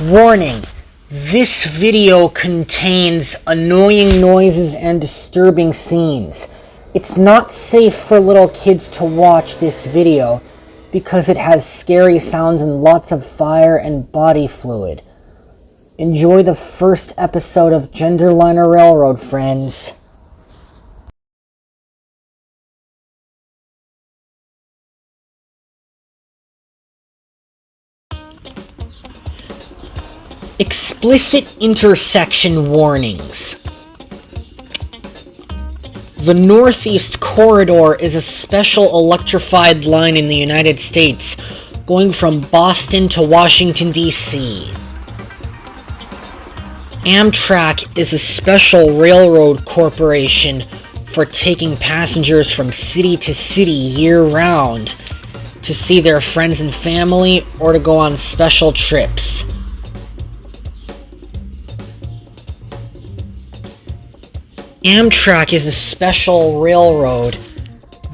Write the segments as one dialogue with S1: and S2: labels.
S1: Warning, this video contains annoying noises and disturbing scenes. It's not safe for little kids to watch this video because it has scary sounds and lots of fire and body fluid. Enjoy the first episode of Genderliner Railroad, friends. Explicit intersection warnings. The Northeast Corridor is a special electrified line in the United States going from Boston to Washington, D.C. Amtrak is a special railroad corporation for taking passengers from city to city year-round to see their friends and family or to go on special trips. Amtrak is a special railroad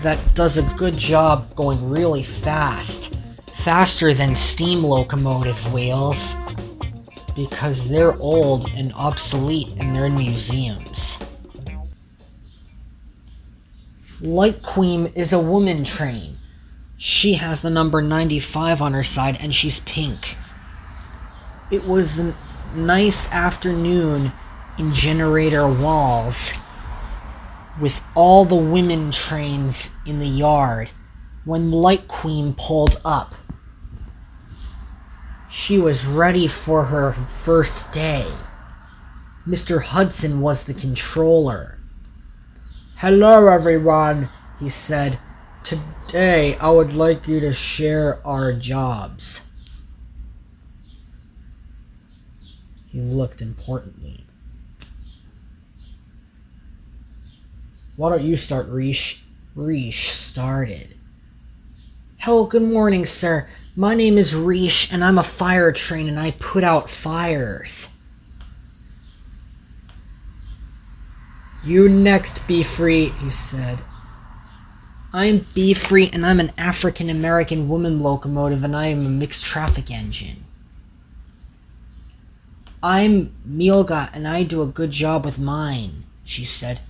S1: that does a good job going really fast, faster than steam locomotive wheels, because they're old and obsolete and they're in museums. Light Queen is a woman train. She has the number 95 on her side and she's pink. It was a nice afternoon in Generator Walls with all the women trains in the yard when Light Queen pulled up. She was ready for her first day. Mr. Hudson was the controller. "Hello, everyone," he said. "Today, I would like you to share our jobs." He looked importantly. "Why don't you start, Riche?" Riche started. "Hello, good morning, sir. My name is Riche, and I'm a fire train, and I put out fires." "You next, Be Free," he said. "I'm Be Free, and I'm an African-American woman locomotive, and I am a mixed traffic engine." "I'm Milga, and I do a good job with mine," she said.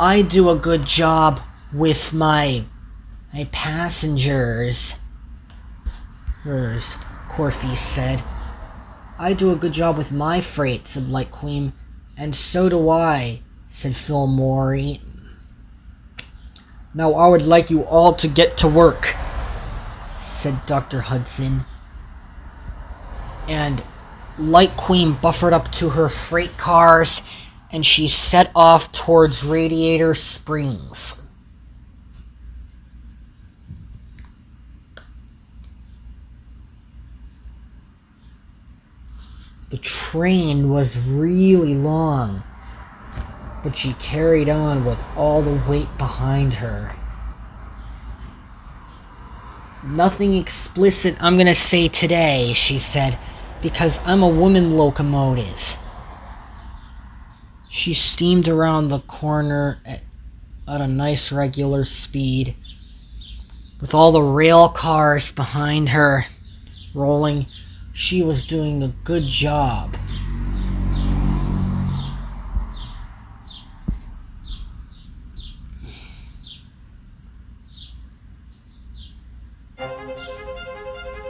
S1: "I do a good job with my passengers," Corfy said. "I do a good job with my freight," said Light Queen. "And so do I," said Phil Morey. "Now I would like you all to get to work," said Dr. Hudson. And Light Queen buffered up to her freight cars and she set off towards Radiator Springs. The train was really long, but she carried on with all the weight behind her. "Nothing explicit I'm gonna say today," she said, "because I'm a woman locomotive." She steamed around the corner at a nice regular speed, with all the rail cars behind her rolling. She was doing a good job.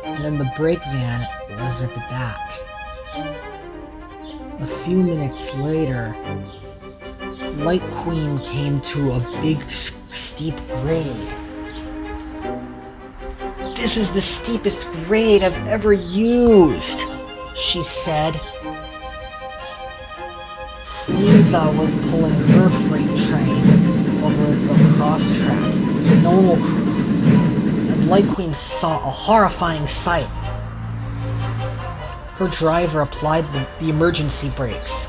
S1: And then the brake van was at the back. A few minutes later, Light Queen came to a big, steep grade. "This is the steepest grade I've ever used," she said. Frieza was pulling her freight train over the cross track. No one will... And Light Queen saw a horrifying sight. Her driver applied the emergency brakes.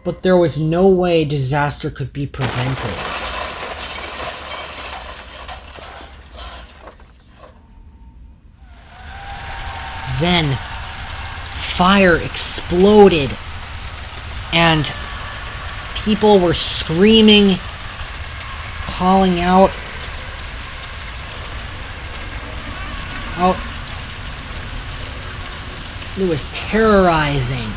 S1: But there was no way disaster could be prevented. Then, fire exploded, and people were screaming, calling out. It was terrorizing.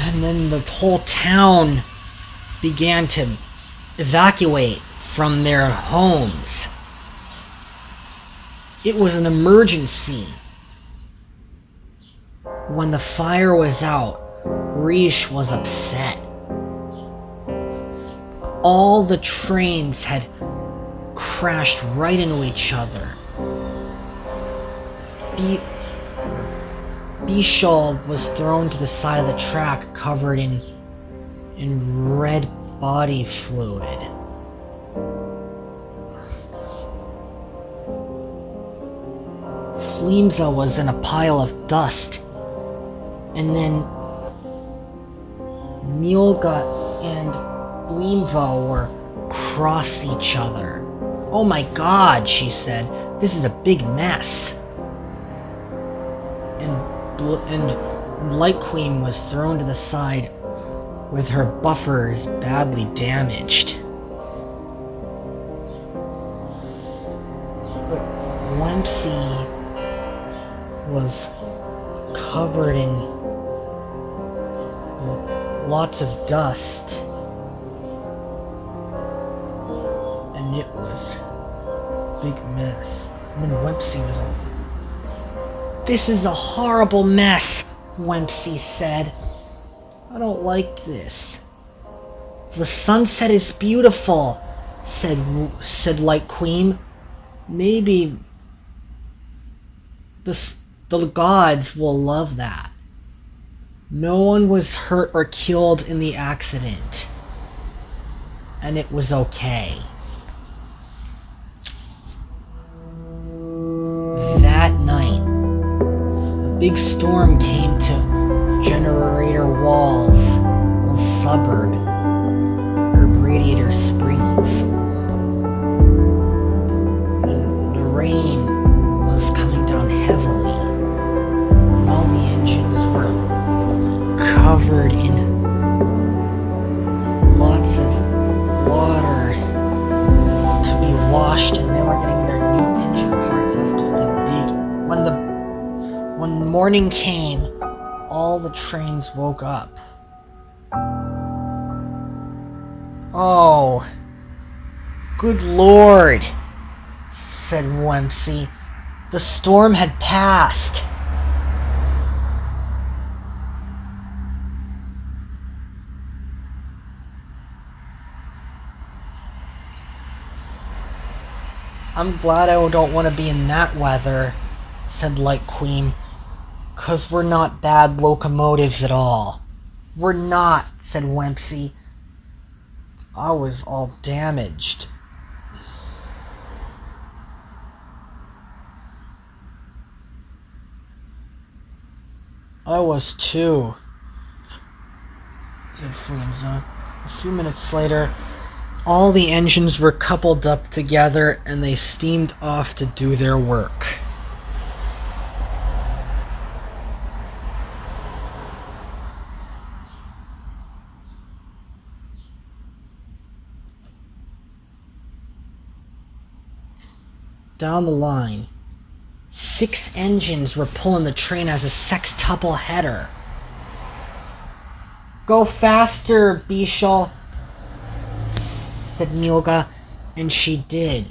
S1: And then the whole town began to evacuate from their homes. It was an emergency. When the fire was out, Riche was upset. All the trains had crashed right into each other. Bichol was thrown to the side of the track covered in red body fluid. Flimza was in a pile of dust. And then Niolga and Blimvo were cross each other. "Oh my god," she said, "this is a big mess." And Light Queen was thrown to the side with her buffers badly damaged. But Wempsy was covered in lots of dust, and it was a big mess. And then Wempsy was "This is a horrible mess," Wempsy said. "I don't like this." "The sunset is beautiful," said Light Queen. "Maybe the gods will love that." No one was hurt or killed in the accident, and it was okay. That night, a big storm came to Generator Walls, a suburb, or Radiator Springs. And the rain was coming down heavily, and all the engines were covered in lots of water to be washed, and they were getting their new engine parts after the big... When morning came, all the trains woke up. "Oh, good lord," said Wempsy. "The storm had passed." "I'm glad I don't want to be in that weather," said Light Queen, "'cause we're not bad locomotives at all." "We're not," said Wempsy. "I was all damaged." "I was too," said Flimza. A few minutes later, all the engines were coupled up together and they steamed off to do their work. Down the line, 6 engines were pulling the train as a sextuple header. "Go faster, Bichol," said Niolga, and she did.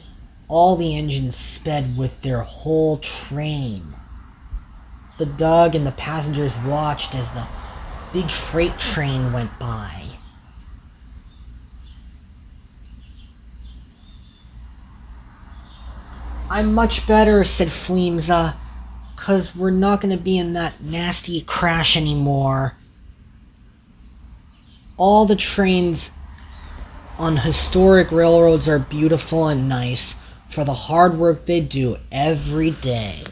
S1: All the engines sped with their whole train. The dog and the passengers watched as the big freight train went by. "I'm much better," said Flimza, "'cause we're not going to be in that nasty crash anymore." All the trains on historic railroads are beautiful and nice for the hard work they do every day.